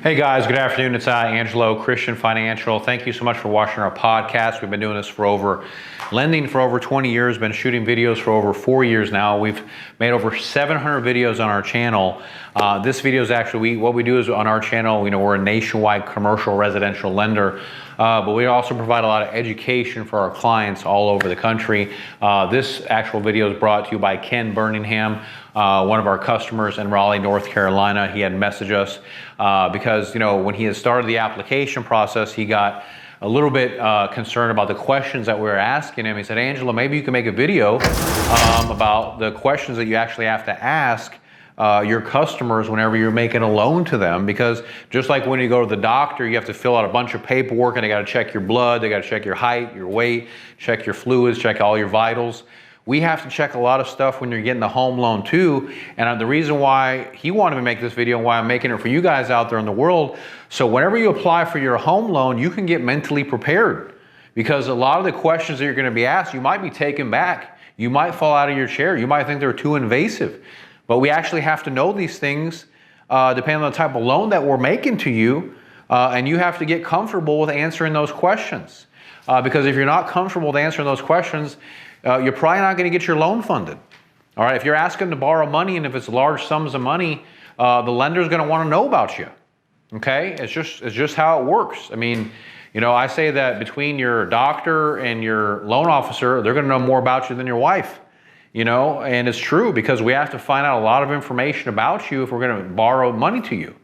Hey guys, good afternoon. It's Angelo, Christian Financial. Thank you so much for watching our podcast. We've been doing this lending for over 20 years, been shooting videos for over 4 years now. We've made over 700 videos on our channel. This video is actually, what we do is on our channel, we're a nationwide commercial residential lender, but we also provide a lot of education for our clients all over the country. This actual video is brought to you by Ken Birmingham, one of our customers in Raleigh, North Carolina. He had messaged us because, when he had started the application process, he got a little bit concerned about the questions that we were asking him. He said, Angelo, maybe you can make a video about the questions that you actually have to ask your customers whenever you're making a loan to them, because just like when you go to the doctor, you have to fill out a bunch of paperwork and they got to check your blood, they got to check your height, your weight, check your fluids, check all your vitals. We have to check a lot of stuff when you're getting the home loan too. And the reason why he wanted me to make this video and why I'm making it for you guys out there in the world, so whenever you apply for your home loan, you can get mentally prepared, because a lot of the questions that you're going to be asked, you might be taken back. You might fall out of your chair. You might think they're too invasive. But we actually have to know these things depending on the type of loan that we're making to you. And you have to get comfortable with answering those questions. Because if you're not comfortable with answering those questions, you're probably not going to get your loan funded. All right, if you're asking to borrow money and if it's large sums of money, the lender's going to want to know about you. Okay, it's just how it works. I mean, I say that between your doctor and your loan officer, they're going to know more about you than your wife. And it's true, because we have to find out a lot of information about you if we're going to borrow money to you.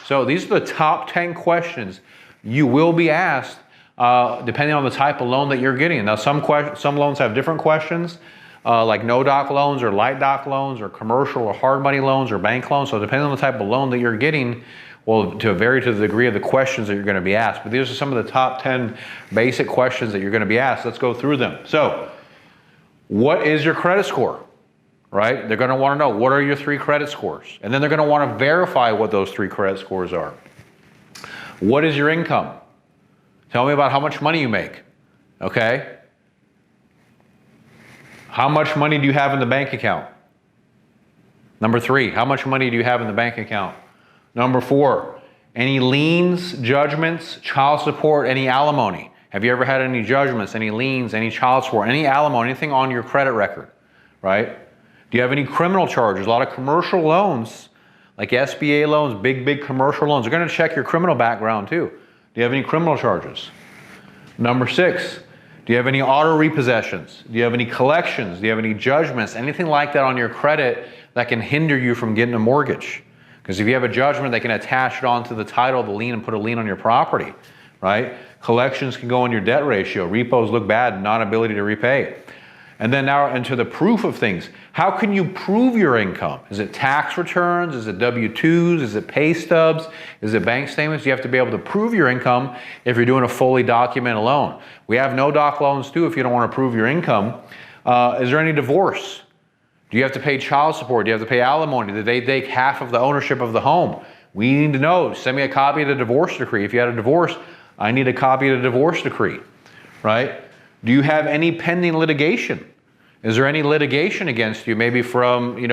So these are the top 10 questions you will be asked depending on the type of loan that you're getting. Now, some loans have different questions, like no doc loans or light doc loans or commercial or hard money loans or bank loans. So depending on the type of loan that you're getting, will vary to the degree of the questions that you're going to be asked. But these are some of the top 10 basic questions that you're going to be asked. Let's go through them. So, what is your credit score? Right? They're going to want to know, what are your 3 credit scores? And then they're going to want to verify what those 3 credit scores are. What is your income? Tell me about how much money you make. Okay? How much money do you have in the bank account? Number 3, how much money do you have in the bank account? Number 4, any liens, judgments, child support, any alimony? Have you ever had any judgments, any liens, any child support, any alimony, anything on your credit record, right? Do you have any criminal charges? A lot of commercial loans, like SBA loans, big commercial loans, they're going to check your criminal background too. Do you have any criminal charges? Number 6, do you have any auto repossessions? Do you have any collections? Do you have any judgments? Anything like that on your credit that can hinder you from getting a mortgage? Because if you have a judgment, they can attach it onto the title of the lien and put a lien on your property, right? Collections can go on your debt ratio. Repos look bad, non-ability to repay. And then now into the proof of things. How can you prove your income? Is it tax returns? Is it W-2s? Is it pay stubs? Is it bank statements? You have to be able to prove your income if you're doing a fully documented loan. We have no doc loans too if you don't want to prove your income. Is there any divorce? Do you have to pay child support? Do you have to pay alimony? Did they take half of the ownership of the home? We need to know. Send me a copy of the divorce decree. If you had a divorce, I need a copy of the divorce decree, right? Do you have any pending litigation? Is there any litigation against you, maybe from any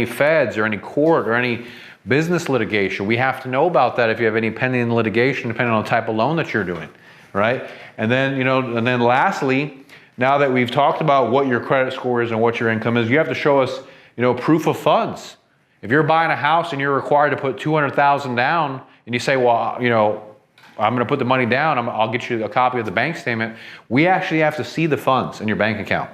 feds or any court or any business litigation? We have to know about that if you have any pending litigation, depending on the type of loan that you're doing, right? And then, and then lastly, now that we've talked about what your credit score is and what your income is, you have to show us, proof of funds. If you're buying a house and you're required to put $200,000 down, and you say, well, I'm going to put the money down, I'll get you a copy of the bank statement. We actually have to see the funds in your bank account,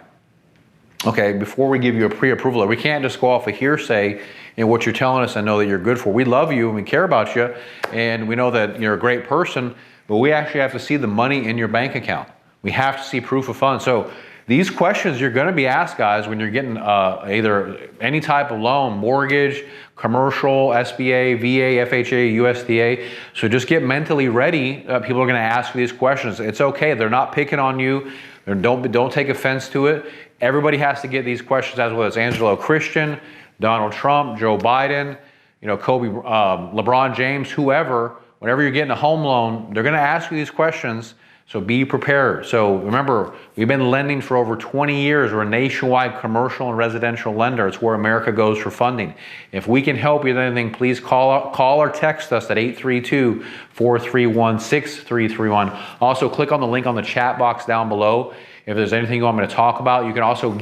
okay, before we give you a pre-approval. We can't just go off of hearsay in what you're telling us and know that you're good for. We love you and we care about you, and we know that you're a great person, but we actually have to see the money in your bank account. We have to see proof of funds. So these questions you're going to be asked, guys, when you're getting either any type of loan, mortgage, commercial, SBA, VA, FHA, USDA. So just get mentally ready. People are going to ask you these questions. It's okay. They're not picking on you. Don't take offense to it. Everybody has to get these questions, as well as Angelo, Christian, Donald Trump, Joe Biden, Kobe, LeBron James, whoever. Whenever you're getting a home loan, they're going to ask you these questions. So be prepared. So remember, we've been lending for over 20 years. We're a nationwide commercial and residential lender. It's where America goes for funding. If we can help you with anything, please call or text us at 832-431-6331. Also, click on the link on the chat box down below. If there's anything you want me to talk about, you can also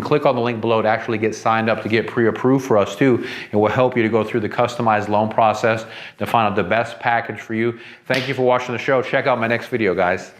click on the link below to actually get signed up to get pre-approved for us too. It will help you to go through the customized loan process to find out the best package for you. Thank you for watching the show. Check out my next video, guys.